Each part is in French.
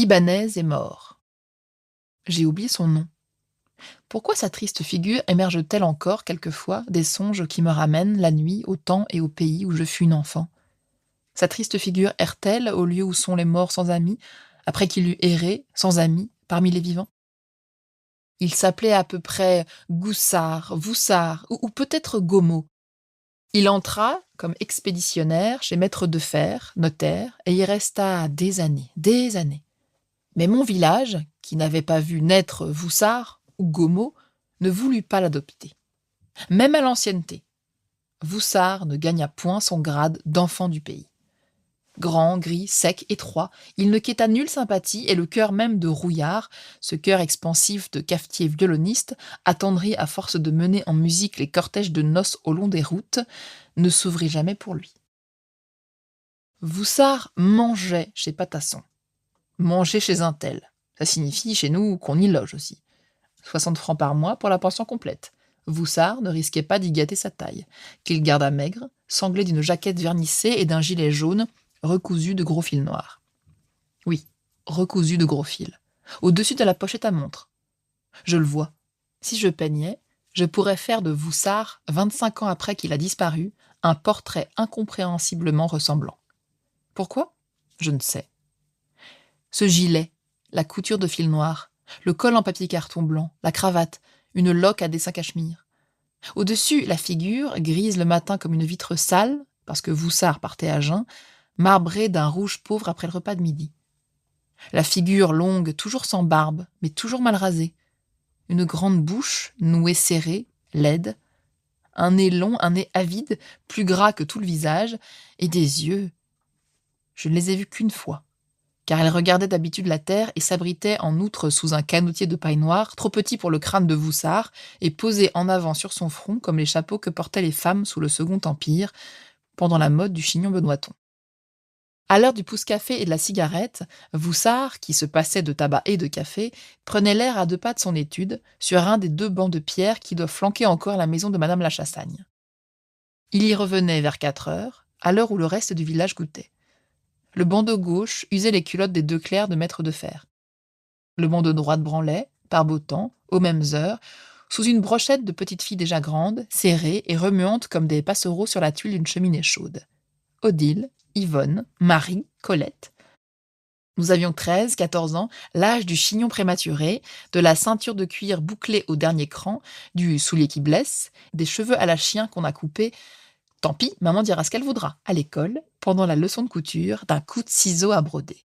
Libanaise est mort. J'ai oublié son nom. Pourquoi sa triste figure émerge-t-elle encore quelquefois des songes qui me ramènent la nuit au temps et au pays où je fus une enfant? Sa triste figure erre-t-elle au lieu où sont les morts sans amis, après qu'il eut erré, sans amis, parmi les vivants? Il s'appelait à peu près Goussard, Voussard, ou peut-être Gomo. Il entra comme expéditionnaire chez Maître de Fer, notaire, et y resta des années, des années. Mais mon village, qui n'avait pas vu naître Voussard ou Gomo, ne voulut pas l'adopter. Même à l'ancienneté, Voussard ne gagna point son grade d'enfant du pays. Grand, gris, sec, étroit, il ne quêta nulle sympathie et le cœur même de Rouillard, ce cœur expansif de cafetier violoniste, attendri à force de mener en musique les cortèges de noces au long des routes, ne s'ouvrit jamais pour lui. Voussard mangeait chez Patasson. Manger chez un tel, ça signifie chez nous qu'on y loge aussi. 60 francs par mois pour la pension complète. Voussard ne risquait pas d'y gâter sa taille, qu'il garda maigre, sanglé d'une jaquette vernissée et d'un gilet jaune, recousu de gros fils noirs. Oui, recousu de gros fils. Au-dessus de la pochette à montre. Je le vois. Si je peignais, je pourrais faire de Voussard, 25 ans après qu'il a disparu, un portrait incompréhensiblement ressemblant. Pourquoi ? Je ne sais. Ce gilet, la couture de fil noir, le col en papier carton blanc, la cravate, une loque à dessin cachemire. Au-dessus, la figure, grise le matin comme une vitre sale, parce que Voussard partait à jeun, marbrée d'un rouge pauvre après le repas de midi. La figure longue, toujours sans barbe, mais toujours mal rasée. Une grande bouche, nouée serrée, laide. Un nez long, un nez avide, plus gras que tout le visage, et des yeux. Je ne les ai vus qu'une fois, car elle regardait d'habitude la terre et s'abritait en outre sous un canotier de paille noire, trop petit pour le crâne de Voussard, et posé en avant sur son front comme les chapeaux que portaient les femmes sous le Second Empire, pendant la mode du chignon benoîton. À l'heure du pouce-café et de la cigarette, Voussard, qui se passait de tabac et de café, prenait l'air à deux pas de son étude, sur un des 2 bancs de pierre qui doivent flanquer encore la maison de Madame la Chassagne. Il y revenait vers 4 heures, à l'heure où le reste du village goûtait. Le banc de gauche usait les culottes des 2 clercs de Maître de Fer. Le banc de droite branlait, par beau temps, aux mêmes heures, sous une brochette de petites filles déjà grandes, serrées et remuantes comme des passereaux sur la tuile d'une cheminée chaude. Odile, Yvonne, Marie, Colette. Nous avions 13, 14 ans, l'âge du chignon prématuré, de la ceinture de cuir bouclée au dernier cran, du soulier qui blesse, des cheveux à la chien qu'on a coupés. Tant pis, maman dira ce qu'elle voudra, à l'école, pendant la leçon de couture, d'un coup de ciseau à broder.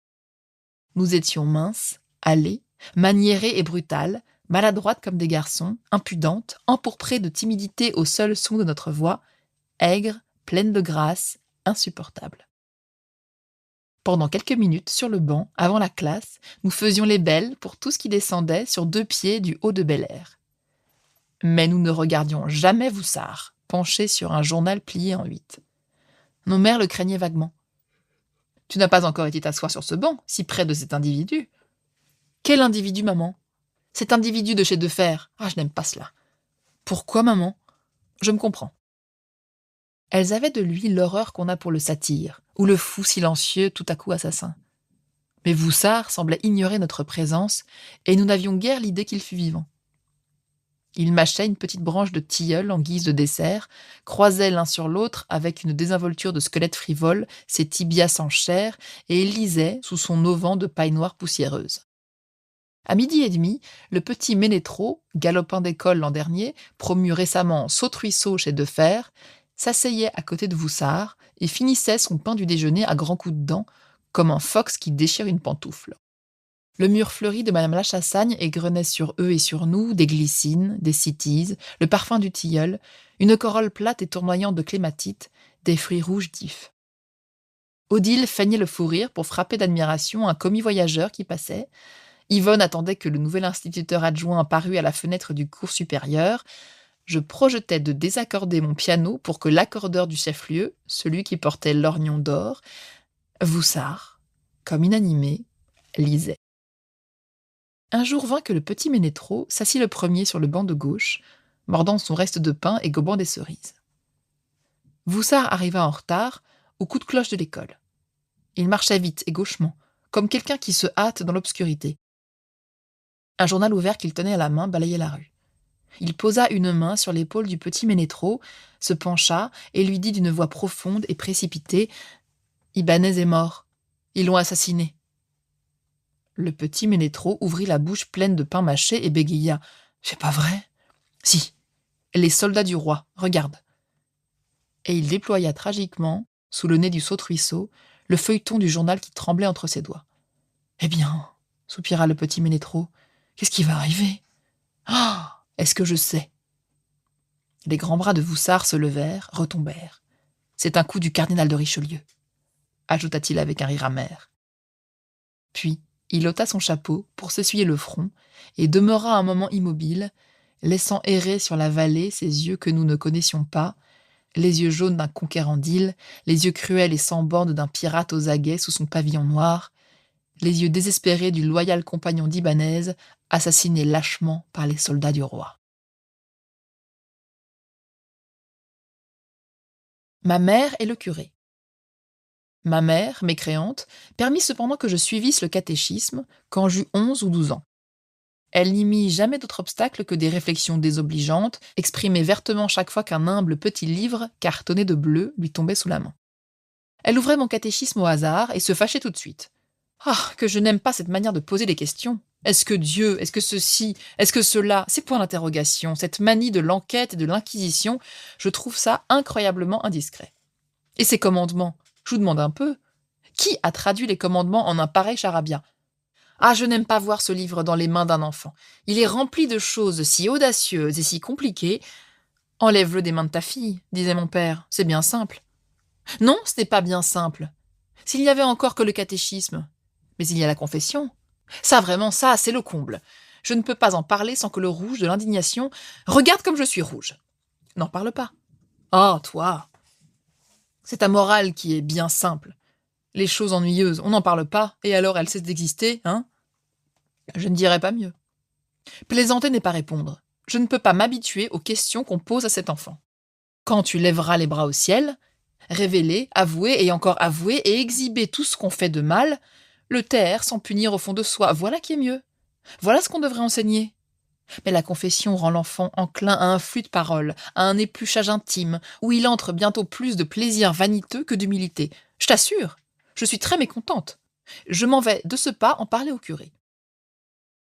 Nous étions minces, hâlées, maniérées et brutales, maladroites comme des garçons, impudentes, empourprées de timidité au seul son de notre voix, aigres, pleines de grâce, insupportables. Pendant quelques minutes, sur le banc, avant la classe, nous faisions les belles pour tout ce qui descendait sur 2 pieds du haut de Bel Air. Mais nous ne regardions jamais Voussard, penché sur un journal plié en 8. Nos mères le craignaient vaguement. « Tu n'as pas encore été t'asseoir sur ce banc, si près de cet individu. »« Quel individu, maman ? Cet individu de chez De Fer. Ah, je n'aime pas cela. »« Pourquoi, maman ? Je me comprends. » Elles avaient de lui l'horreur qu'on a pour le satyre, ou le fou silencieux tout à coup assassin. Mais Voussard semblait ignorer notre présence, et nous n'avions guère l'idée qu'il fût vivant. Il mâchait une petite branche de tilleul en guise de dessert, croisait l'un sur l'autre avec une désinvolture de squelette frivole ses tibias sans chair, et lisait sous son auvent de paille noire poussiéreuse. À 12h30, le petit Ménétro, galopin d'école l'an dernier, promu récemment saute-ruisseau chez De Fer, s'asseyait à côté de Voussard et finissait son pain du déjeuner à grands coups de dents, comme un fox qui déchire une pantoufle. Le mur fleuri de Madame la Chassagne égrenait sur eux et sur nous des glycines, des cytises, le parfum du tilleul, une corolle plate et tournoyante de clématite, des fruits rouges d'if. Odile feignait le fou rire pour frapper d'admiration un commis voyageur qui passait. Yvonne attendait que le nouvel instituteur adjoint parût à la fenêtre du cours supérieur. Je projetais de désaccorder mon piano pour que l'accordeur du chef-lieu, celui qui portait l'orgnon d'or, Voussard, comme inanimé, lisait. Un jour vint que le petit Ménétro s'assit le premier sur le banc de gauche, mordant son reste de pain et gobant des cerises. Voussard arriva en retard, au coup de cloche de l'école. Il marchait vite et gauchement, comme quelqu'un qui se hâte dans l'obscurité. Un journal ouvert qu'il tenait à la main balayait la rue. Il posa une main sur l'épaule du petit Ménétro, se pencha et lui dit d'une voix profonde et précipitée : « Ibanez est mort. Ils l'ont assassiné. » Le petit Ménétro ouvrit la bouche pleine de pain mâché et bégaya : « C'est pas vrai ? » ?»« Si. Les soldats du roi. Regarde. » Et il déploya tragiquement, sous le nez du saute-ruisseau, le feuilleton du journal qui tremblait entre ses doigts. « Eh bien, soupira le petit Ménétro, qu'est-ce qui va arriver ? Ah, est-ce que je sais ? » Les grands bras de Voussard se levèrent, retombèrent. « C'est un coup du cardinal de Richelieu, » ajouta-t-il avec un rire amer. Puis, il ôta son chapeau pour s'essuyer le front et demeura un moment immobile, laissant errer sur la vallée ces yeux que nous ne connaissions pas, les yeux jaunes d'un conquérant d'île, les yeux cruels et sans bornes d'un pirate aux aguets sous son pavillon noir, les yeux désespérés du loyal compagnon d'Ibanez, assassiné lâchement par les soldats du roi. Ma mère et le curé. Ma mère, mécréante, permit cependant que je suivisse le catéchisme quand j'eus 11 ou 12 ans. Elle n'y mit jamais d'autre obstacle que des réflexions désobligeantes, exprimées vertement chaque fois qu'un humble petit livre, cartonné de bleu, lui tombait sous la main. Elle ouvrait mon catéchisme au hasard et se fâchait tout de suite. Ah, que je n'aime pas cette manière de poser des questions. Est-ce que Dieu, est-ce que ceci, est-ce que cela, ces points d'interrogation, cette manie de l'enquête et de l'inquisition, je trouve ça incroyablement indiscret. Et ces commandements, je vous demande un peu, qui a traduit les commandements en un pareil charabia ? Ah, je n'aime pas voir ce livre dans les mains d'un enfant. Il est rempli de choses si audacieuses et si compliquées. Enlève-le des mains de ta fille, disait mon père, c'est bien simple. Non, ce n'est pas bien simple. S'il n'y avait encore que le catéchisme. Mais il y a la confession. Ça, vraiment, ça, c'est le comble. Je ne peux pas en parler sans que le rouge de l'indignation... Regarde comme je suis rouge. N'en parle pas. Oh, toi. C'est ta morale qui est bien simple. Les choses ennuyeuses, on n'en parle pas, et alors elles cessent d'exister, hein ? Je ne dirais pas mieux. Plaisanter n'est pas répondre. Je ne peux pas m'habituer aux questions qu'on pose à cet enfant. Quand tu lèveras les bras au ciel, révéler, avouer et encore avouer et exhiber tout ce qu'on fait de mal, le taire sans punir au fond de soi, voilà qui est mieux. Voilà ce qu'on devrait enseigner. Mais la confession rend l'enfant enclin à un flux de paroles, à un épluchage intime, où il entre bientôt plus de plaisir vaniteux que d'humilité. Je t'assure, je suis très mécontente. Je m'en vais de ce pas en parler au curé.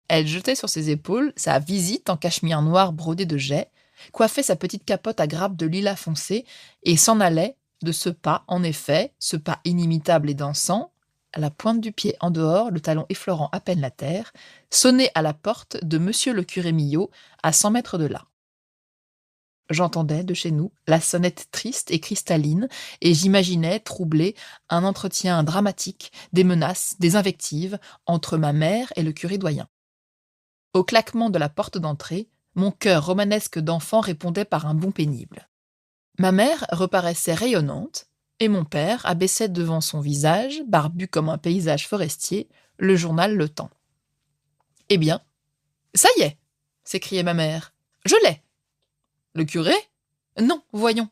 Elle jetait sur ses épaules sa visite en cachemire noir brodé de jais, coiffait sa petite capote à grappes de lilas foncé et s'en allait de ce pas, en effet, ce pas inimitable et dansant, à la pointe du pied en dehors, le talon effleurant à peine la terre, sonner à la porte de monsieur le curé Millot, à 100 mètres de là. J'entendais, de chez nous, la sonnette triste et cristalline, et j'imaginais, troublé, un entretien dramatique, des menaces, des invectives, entre ma mère et le curé doyen. Au claquement de la porte d'entrée, mon cœur romanesque d'enfant répondait par un bond pénible. Ma mère reparaissait rayonnante, et mon père abaissait devant son visage, barbu comme un paysage forestier, le journal Le Temps. « Eh bien, ça y est !» s'écriait ma mère. « Je l'ai !»« Le curé ? Non, voyons.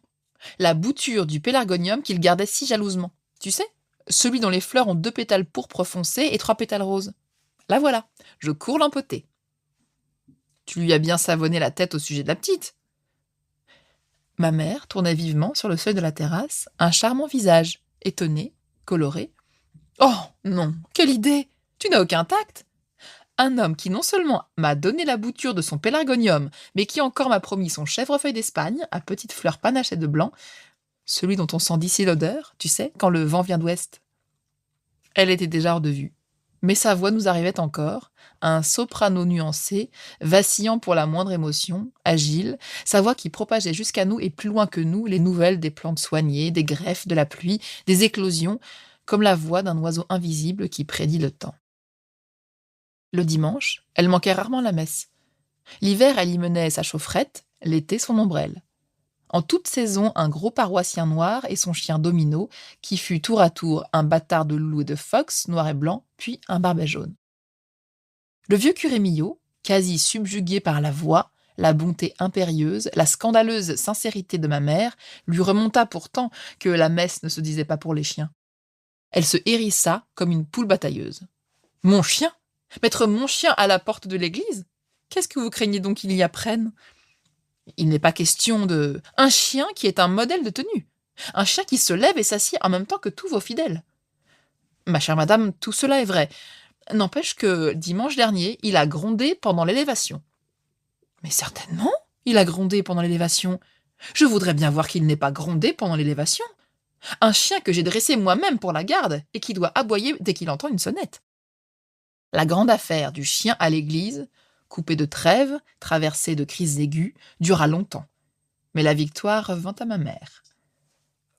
La bouture du pélargonium qu'il gardait si jalousement. Tu sais, celui dont les fleurs ont 2 pétales pourpres foncés et 3 pétales roses. La voilà, je cours l'empoter. » « Tu lui as bien savonné la tête au sujet de la petite. » Ma mère tournait vivement sur le seuil de la terrasse un charmant visage, étonné, coloré. « Oh, non, quelle idée ! Tu n'as aucun tact ! Un homme qui non seulement m'a donné la bouture de son pélargonium, mais qui encore m'a promis son chèvrefeuille d'Espagne, à petites fleurs panachées de blanc, celui dont on sent d'ici l'odeur, tu sais, quand le vent vient d'ouest. » Elle était déjà hors de vue, mais sa voix nous arrivait encore, un soprano nuancé, vacillant pour la moindre émotion, agile, sa voix qui propageait jusqu'à nous et plus loin que nous les nouvelles des plantes soignées, des greffes, de la pluie, des éclosions, comme la voix d'un oiseau invisible qui prédit le temps. Le dimanche, elle manquait rarement la messe. L'hiver, elle y menait sa chaufferette, l'été, son ombrelle. En toute saison, un gros paroissien noir et son chien Domino, qui fut tour à tour un bâtard de loup et de fox, noir et blanc, puis un barbet jaune. Le vieux curé Millot, quasi subjugué par la voix, la bonté impérieuse, la scandaleuse sincérité de ma mère, lui remonta pourtant que la messe ne se disait pas pour les chiens. Elle se hérissa comme une poule batailleuse. « Mon chien ? Mettre mon chien à la porte de l'église ? Qu'est-ce que vous craignez donc qu'il y apprenne ? Il n'est pas question de... Un chien qui est un modèle de tenue. Un chien qui se lève et s'assied en même temps que tous vos fidèles. Ma chère madame, tout cela est vrai. N'empêche que, dimanche dernier, il a grondé pendant l'élévation. » « Mais certainement, il a grondé pendant l'élévation. Je voudrais bien voir qu'il n'ait pas grondé pendant l'élévation. Un chien que j'ai dressé moi-même pour la garde et qui doit aboyer dès qu'il entend une sonnette. » La grande affaire du chien à l'église, coupée de trêves, traversée de crises aiguës, dura longtemps. Mais la victoire revint à ma mère.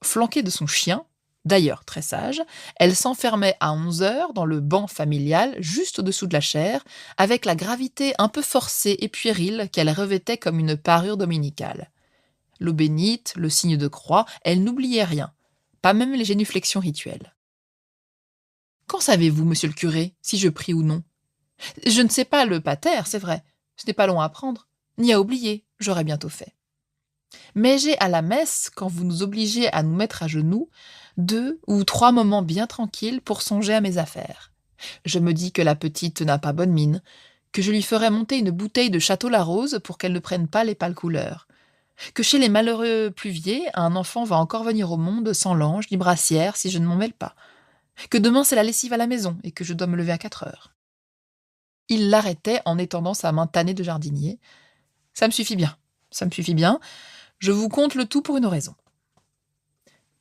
Flanquée de son chien, d'ailleurs très sage, elle s'enfermait à 11 heures dans le banc familial juste au-dessous de la chaire, avec la gravité un peu forcée et puérile qu'elle revêtait comme une parure dominicale. L'eau bénite, le signe de croix, elle n'oubliait rien, pas même les génuflexions rituelles. « Qu'en savez-vous, monsieur le curé, si je prie ou non ? Je ne sais pas le pater, c'est vrai, ce n'est pas long à apprendre, ni à oublier, j'aurai bientôt fait. Mais j'ai à la messe, quand vous nous obligez à nous mettre à genoux, 2 ou 3 moments bien tranquilles pour songer à mes affaires. Je me dis que la petite n'a pas bonne mine, que je lui ferai monter une bouteille de Château-la-Rose pour qu'elle ne prenne pas les pâles couleurs, que chez les malheureux pluviers, un enfant va encore venir au monde sans lange ni brassière si je ne m'en mêle pas, que demain c'est la lessive à la maison et que je dois me lever à 4 heures. Il l'arrêtait en étendant sa main tannée de jardinier. Ça me suffit bien, je vous conte le tout pour une raison.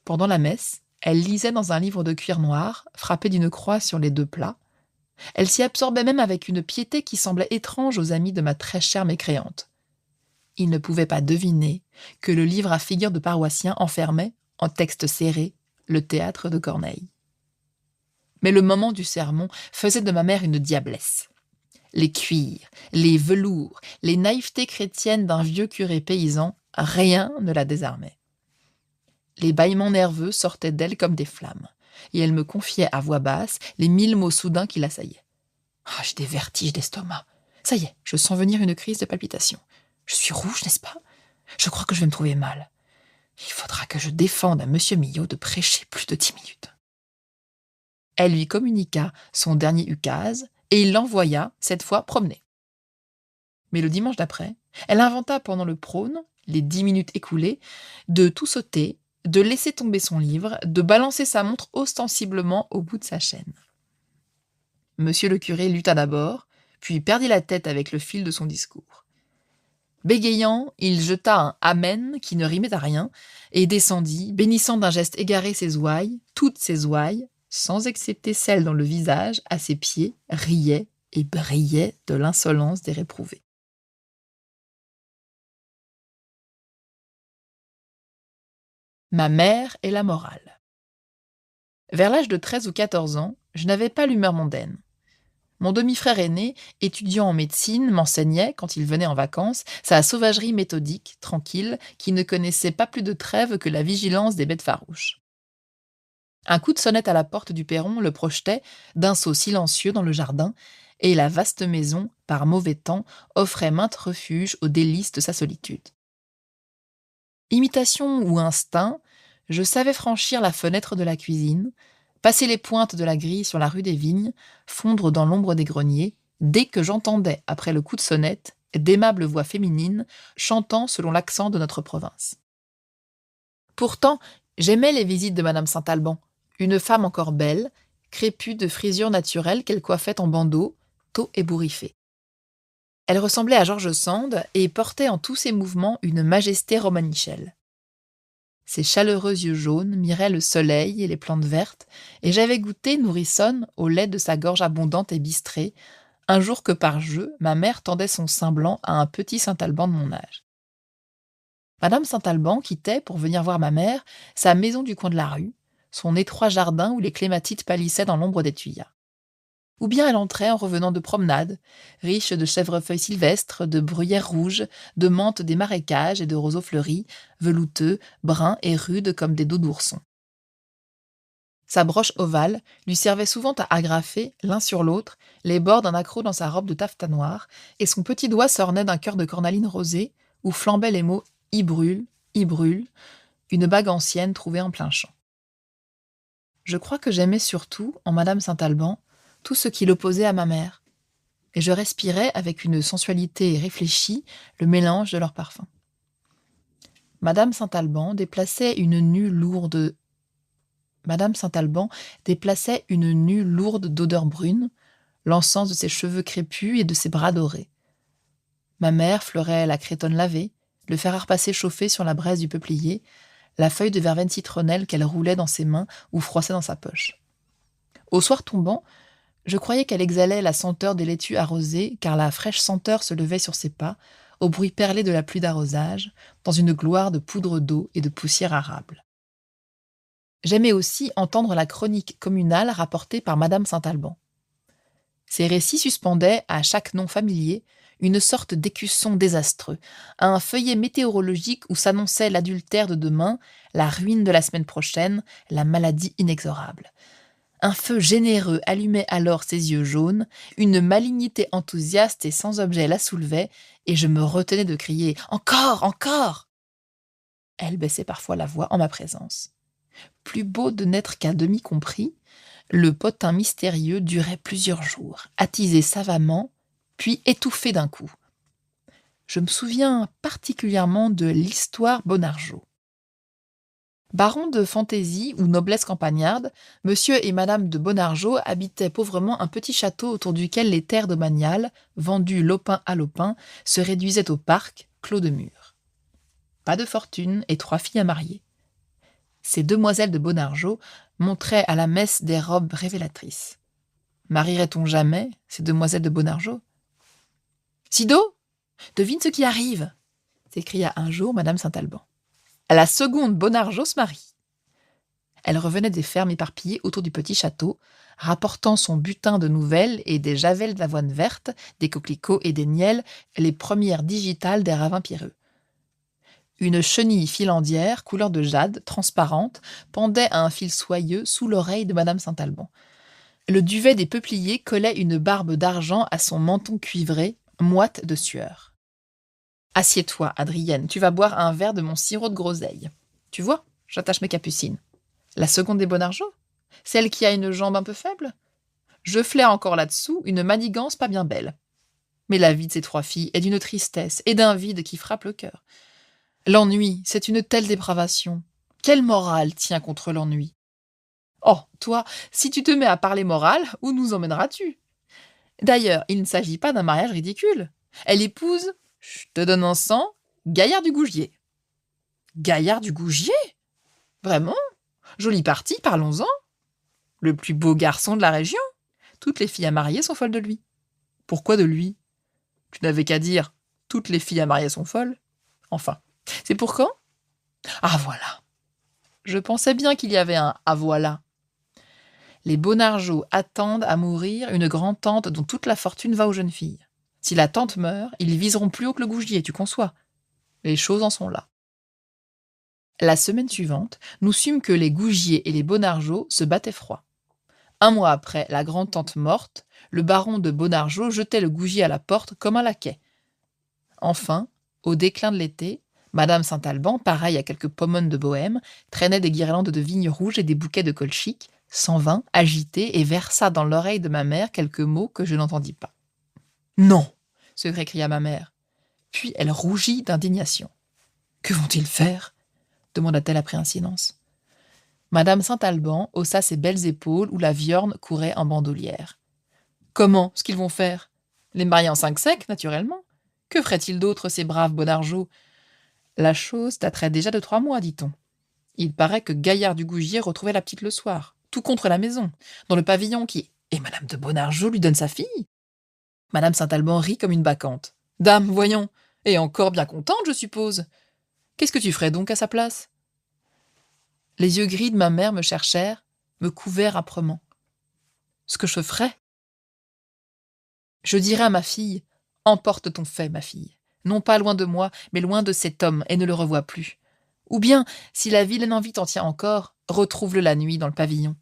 Pendant la messe, elle lisait dans un livre de cuir noir, frappé d'une croix sur les 2 plats. Elle s'y absorbait même avec une piété qui semblait étrange aux amis de ma très chère mécréante. Ils ne pouvaient pas deviner que le livre à figure de paroissien enfermait, en texte serré, le théâtre de Corneille. Mais le moment du sermon faisait de ma mère une diablesse. Les cuirs, les velours, les naïvetés chrétiennes d'un vieux curé paysan, rien ne la désarmait. Les bâillements nerveux sortaient d'elle comme des flammes, et elle me confiait à voix basse les 1000 mots soudains qui l'assaillaient. Ah, j'ai des vertiges d'estomac. Ça y est, je sens venir une crise de palpitation. Je suis rouge, n'est-ce pas ? Je crois que je vais me trouver mal. Il faudra que je défende à monsieur Millot de prêcher plus de 10 minutes. Elle lui communiqua son dernier ukase, et il l'envoya, cette fois, promener. Mais le dimanche d'après, elle inventa pendant le prône, les 10 minutes écoulées, de tout sauter, de laisser tomber son livre, de balancer sa montre ostensiblement au bout de sa chaîne. Monsieur le curé lutta d'abord, puis perdit la tête avec le fil de son discours. Bégayant, il jeta un « amen » qui ne rimait à rien, et descendit, bénissant d'un geste égaré ses ouailles, toutes ses ouailles, sans excepter celle dont le visage, à ses pieds, riait et brillait de l'insolence des réprouvés. Ma mère et la morale. Vers l'âge de 13 ou 14 ans, je n'avais pas l'humeur mondaine. Mon demi-frère aîné, étudiant en médecine, m'enseignait, quand il venait en vacances, sa sauvagerie méthodique, tranquille, qui ne connaissait pas plus de trêve que la vigilance des bêtes farouches. Un coup de sonnette à la porte du perron le projetait, d'un saut silencieux dans le jardin, et la vaste maison, par mauvais temps, offrait maintes refuges aux délices de sa solitude. Imitation ou instinct, je savais franchir la fenêtre de la cuisine, passer les pointes de la grille sur la rue des Vignes, fondre dans l'ombre des greniers, dès que j'entendais, après le coup de sonnette, d'aimables voix féminines chantant selon l'accent de notre province. Pourtant, j'aimais les visites de Madame Saint-Alban, une femme encore belle, crépue de frisures naturelles qu'elle coiffait en bandeau, tôt ébouriffée. Elle ressemblait à George Sand et portait en tous ses mouvements une majesté romanichelle. Ses chaleureux yeux jaunes miraient le soleil et les plantes vertes, et j'avais goûté, nourrissonne, au lait de sa gorge abondante et bistrée, un jour que par jeu, ma mère tendait son sein blanc à un petit Saint-Alban de mon âge. Madame Saint-Alban quittait, pour venir voir ma mère, sa maison du coin de la rue, son étroit jardin où les clématites pâlissaient dans l'ombre des tuyas. Ou bien elle entrait en revenant de promenade, riche de chèvrefeuilles sylvestres, de bruyères rouges, de menthes des marécages et de roseaux fleuris, velouteux, bruns et rudes comme des dos d'ourson. Sa broche ovale lui servait souvent à agrafer, l'un sur l'autre, les bords d'un accroc dans sa robe de taffetas noir, et son petit doigt s'ornait d'un cœur de cornaline rosée, où flambaient les mots « I brûle », une bague ancienne trouvée en plein champ. Je crois que j'aimais surtout, en madame Saint-Alban, tout ce qui l'opposait à ma mère, et je respirais avec une sensualité réfléchie le mélange de leurs parfums. Madame Saint-Alban déplaçait une nue lourde Madame Saint-Alban déplaçait une nue lourde d'odeur brune, l'encens de ses cheveux crépus et de ses bras dorés. Ma mère fleurait la cretonne lavée, le fer à repasser chauffé sur la braise du peuplier, la feuille de verveine citronnelle qu'elle roulait dans ses mains ou froissait dans sa poche. Au soir tombant, je croyais qu'elle exhalait la senteur des laitues arrosées, car la fraîche senteur se levait sur ses pas, au bruit perlé de la pluie d'arrosage, dans une gloire de poudre d'eau et de poussière arable. J'aimais aussi entendre la chronique communale rapportée par madame Saint-Alban. Ces récits suspendaient, à chaque nom familier, une sorte d'écusson désastreux, un feuillet météorologique où s'annonçait l'adultère de demain, la ruine de la semaine prochaine, la maladie inexorable. Un feu généreux allumait alors ses yeux jaunes, une malignité enthousiaste et sans objet la soulevait, et je me retenais de crier « Encore, encore !» Elle baissait parfois la voix en ma présence. Plus beau de n'être qu'à demi compris, le potin mystérieux durait plusieurs jours, attisé savamment, puis étouffé d'un coup. Je me souviens particulièrement de l'histoire Bonarjot. Baron de fantaisie ou noblesse campagnarde, monsieur et madame de Bonarjot habitaient pauvrement un petit château autour duquel les terres domaniales, vendues lopin à lopin, se réduisaient au parc, clos de murs. Pas de fortune et 3 filles à marier. Ces demoiselles de Bonarjot montraient à la messe des robes révélatrices. Marierait-on jamais ces demoiselles de Bonarjot ? « Sido, devine ce qui arrive !» s'écria un jour madame Saint-Alban. « La seconde Bonarjot se marie. » Elle revenait des fermes éparpillées autour du petit château, rapportant son butin de nouvelles et des javelles d'avoine verte, des coquelicots et des nielles, les premières digitales des ravins pierreux. Une chenille filandière, couleur de jade, transparente, pendait à un fil soyeux sous l'oreille de madame Saint-Alban. Le duvet des peupliers collait une barbe d'argent à son menton cuivré, moite de sueur. « Assieds-toi, Adrienne, tu vas boire un verre de mon sirop de groseille. Tu vois, j'attache mes capucines. La seconde des Bonarjot ? Celle qui a une jambe un peu faible ? Je flaire encore là-dessous une manigance pas bien belle. Mais la vie de ces 3 filles est d'une tristesse et d'un vide qui frappe le cœur. L'ennui, c'est une telle dépravation. Quelle morale tient contre l'ennui ? Oh, toi, si tu te mets à parler morale, où nous emmèneras-tu ? D'ailleurs, il ne s'agit pas d'un mariage ridicule. Elle épouse, je te donne un sang, Gaillard du Gougier. Gaillard du Gougier ? Vraiment ? Jolie partie, parlons-en. Le plus beau garçon de la région. Toutes les filles à marier sont folles de lui. Pourquoi de lui ? Tu n'avais qu'à dire « toutes les filles à marier sont folles ». Enfin, c'est pour quand ? Ah voilà. Je pensais bien qu'il y avait un « ah voilà ». Les Bonarjot attendent à mourir une grand-tante dont toute la fortune va aux jeunes filles. Si la tante meurt, ils viseront plus haut que le Gougier, tu conçois. Les choses en sont là. La semaine suivante, nous sûmes que les Gougier et les Bonarjot se battaient froid. 1 mois après, la grand-tante morte, le baron de Bonarjot jetait le Gougier à la porte comme un laquais. Enfin, au déclin de l'été, madame Saint-Alban, pareille à quelques pommonnes de Bohême, traînait des guirlandes de vignes rouges et des bouquets de colchiques, s'en vint, agité, et versa dans l'oreille de ma mère quelques mots que je n'entendis pas. « Non !» se récria ma mère. Puis elle rougit d'indignation. « Que vont-ils faire ?» demanda-t-elle après un silence. Madame Saint-Alban haussa ses belles épaules où la viorne courait en bandoulière. « Comment, ce qu'ils vont faire ? Les marier en 5 secs, naturellement. Que feraient-ils d'autre, ces braves Bonarjot ? La chose daterait déjà de 3 mois, dit-on. Il paraît que Gaillard du Gougier retrouvait la petite le soir, tout contre la maison, dans le pavillon qui... Et madame de Bonarjot lui donne sa fille. Madame Saint-Alban rit comme une bacchante. « Dame, voyons, et encore bien contente, je suppose. Qu'est-ce que tu ferais donc à sa place ?» Les yeux gris de ma mère me cherchèrent, me couvèrent âprement. Ce que je ferais ? Je dirais à ma fille, « Emporte ton fait, ma fille. Non pas loin de moi, mais loin de cet homme, et ne le revois plus. Ou bien, si la vilaine envie t'en tient encore, retrouve-le la nuit dans le pavillon.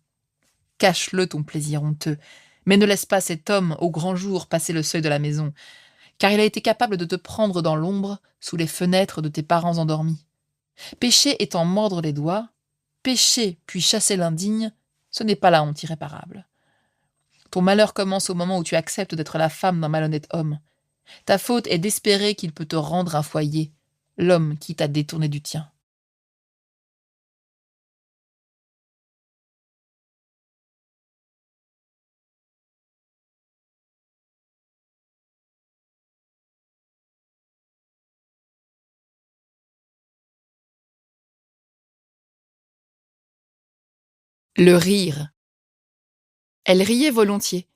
Cache-le ton plaisir honteux, mais ne laisse pas cet homme au grand jour passer le seuil de la maison, car il a été capable de te prendre dans l'ombre, sous les fenêtres de tes parents endormis. Péché étant mordre les doigts, pécher puis chasser l'indigne, Ce n'est pas la honte irréparable. Ton malheur commence au moment où tu acceptes d'être la femme d'un malhonnête homme. Ta faute est d'espérer qu'il peut te rendre un foyer, l'homme qui t'a détourné du tien. Le rire. Elle riait volontiers,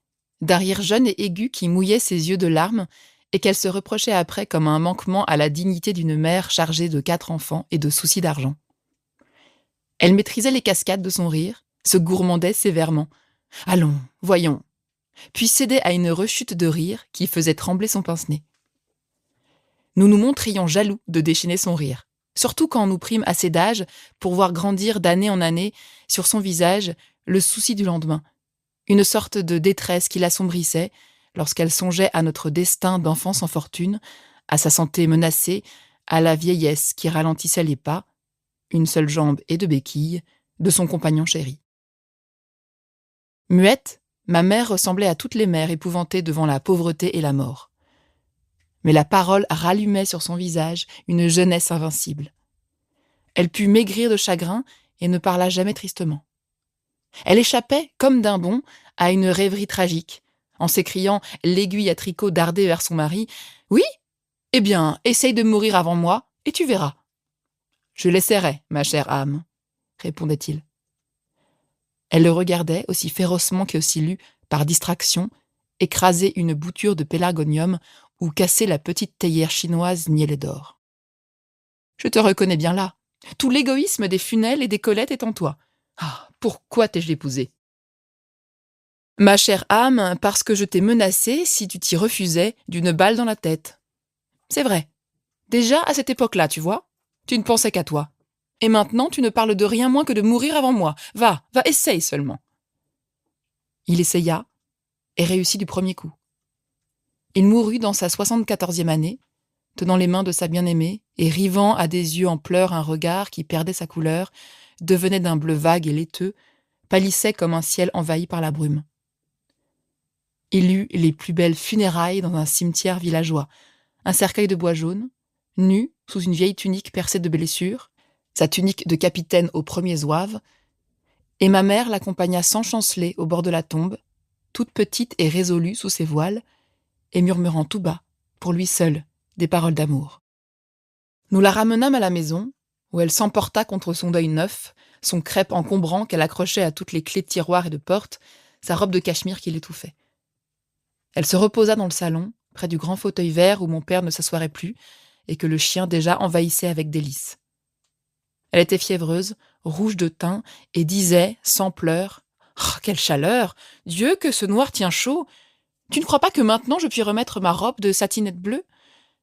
d'un rire jeune et aigu qui mouillait ses yeux de larmes et qu'elle se reprochait après comme un manquement à la dignité d'une mère chargée de 4 enfants et de soucis d'argent. Elle maîtrisait les cascades de son rire, se gourmandait sévèrement. Allons, voyons. Puis cédait à une rechute de rire qui faisait trembler son pince-nez. Nous nous montrions jaloux de déchaîner son rire, surtout quand nous prîmes assez d'âge pour voir grandir d'année en année sur son visage le souci du lendemain, une sorte de détresse qui l'assombrissait lorsqu'elle songeait à notre destin d'enfant sans fortune, à sa santé menacée, à la vieillesse qui ralentissait les pas, une seule jambe et 2 béquilles, de son compagnon chéri. Muette, ma mère ressemblait à toutes les mères épouvantées devant la pauvreté et la mort. Mais la parole rallumait sur son visage une jeunesse invincible. Elle put maigrir de chagrin et ne parla jamais tristement. Elle échappait, comme d'un bond, à une rêverie tragique, en s'écriant, l'aiguille à tricot dardée vers son mari, « Oui ? Eh bien, essaye de mourir avant moi, et tu verras. »« Je l'essaierai, ma chère âme, » répondait-il. Elle le regardait aussi férocement qu'aussi lu, par distraction, écraser une bouture de pélargonium ou casser la petite théière chinoise niellée d'or. « Je te reconnais bien là. Tout l'égoïsme des Funel et des Colette est en toi. Ah, pourquoi t'ai-je épousée ? Ma chère âme, parce que je t'ai menacée, si tu t'y refusais, d'une balle dans la tête. C'est vrai. Déjà, à cette époque-là, tu vois, tu ne pensais qu'à toi. Et maintenant, tu ne parles de rien moins que de mourir avant moi. Va, essaye seulement. » Il essaya, et réussit du premier coup. Il mourut dans sa 74e année, tenant les mains de sa bien-aimée et rivant à des yeux en pleurs un regard qui perdait sa couleur, devenait d'un bleu vague et laiteux, pâlissait comme un ciel envahi par la brume. Il eut les plus belles funérailles dans un cimetière villageois, un cercueil de bois jaune, nu sous une vieille tunique percée de blessures, sa tunique de capitaine aux premiers zouaves, et ma mère l'accompagna sans chanceler au bord de la tombe, toute petite et résolue sous ses voiles, et murmurant tout bas, pour lui seul, des paroles d'amour. Nous la ramenâmes à la maison, où elle s'emporta contre son deuil neuf, son crêpe encombrant qu'elle accrochait à toutes les clés de tiroirs et de portes, sa robe de cachemire qui l'étouffait. Elle se reposa dans le salon, près du grand fauteuil vert où mon père ne s'assoirait plus, et que le chien déjà envahissait avec délice. Elle était fiévreuse, rouge de teint, et disait, sans pleurs, « Oh, quelle chaleur ! Dieu, que ce noir tient chaud ! Tu ne crois pas que maintenant je puis remettre ma robe de satinette bleue ?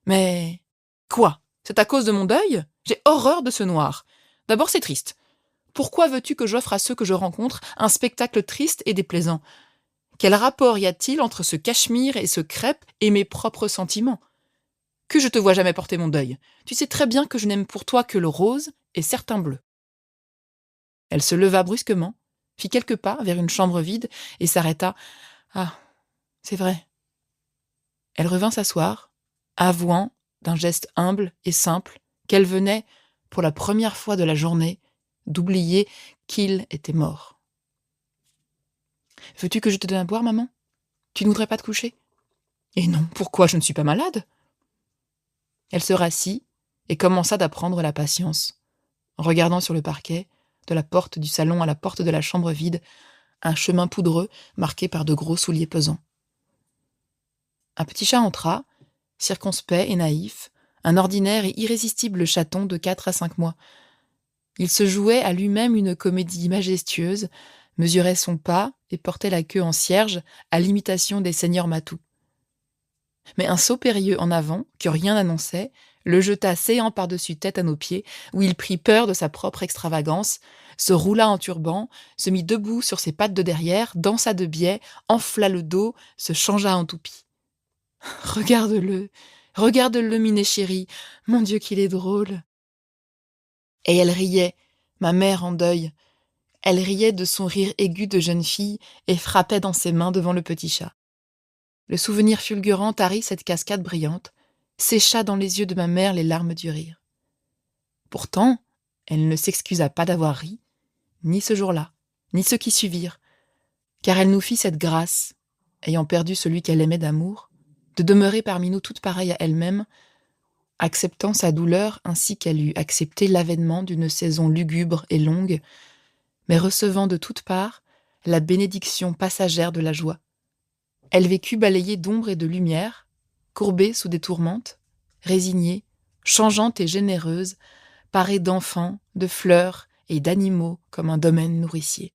Mais... Quoi ? C'est à cause de mon deuil ? J'ai horreur de ce noir. D'abord, c'est triste. Pourquoi veux-tu que j'offre à ceux que je rencontre un spectacle triste et déplaisant ? Quel rapport y a-t-il entre ce cachemire et ce crêpe et mes propres sentiments ? Que je te vois jamais porter mon deuil. Tu sais très bien que je n'aime pour toi que le rose et certains bleus. » Elle se leva brusquement, fit quelques pas vers une chambre vide et s'arrêta. « Ah, c'est vrai. » Elle revint s'asseoir, avouant, d'un geste humble et simple, qu'elle venait, pour la première fois de la journée, d'oublier qu'il était mort. « Veux-tu que je te donne à boire, maman ? Tu ne voudrais pas te coucher ? » ?»« Et non, pourquoi ? Je ne suis pas malade. » Elle se rassit et commença d'apprendre la patience, en regardant sur le parquet, de la porte du salon à la porte de la chambre vide, un chemin poudreux marqué par de gros souliers pesants. Un petit chat entra, circonspect et naïf, un ordinaire et irrésistible chaton de 4 à 5 mois. Il se jouait à lui-même une comédie majestueuse, mesurait son pas et portait la queue en cierge à l'imitation des seigneurs matous. Mais un saut périlleux en avant, que rien n'annonçait, le jeta séant par-dessus tête à nos pieds, où il prit peur de sa propre extravagance, se roula en turban, se mit debout sur ses pattes de derrière, dansa de biais, enfla le dos, se changea en toupie. « Regarde-le, minet chéri, mon Dieu qu'il est drôle !» Et elle riait, ma mère en deuil, Elle riait de son rire aigu de jeune fille et frappait dans ses mains devant le petit chat. Le souvenir fulgurant tarit cette cascade brillante, sécha dans les yeux de ma mère les larmes du rire. Pourtant, elle ne s'excusa pas d'avoir ri, ni ce jour-là, ni ceux qui suivirent, car elle nous fit cette grâce, ayant perdu celui qu'elle aimait d'amour, de demeurer parmi nous toute pareille à elle-même, acceptant sa douleur ainsi qu'elle eût accepté l'avènement d'une saison lugubre et longue, mais recevant de toutes parts la bénédiction passagère de la joie. Elle vécut balayée d'ombre et de lumière, courbée sous des tourmentes, résignée, changeante et généreuse, parée d'enfants, de fleurs et d'animaux comme un domaine nourricier.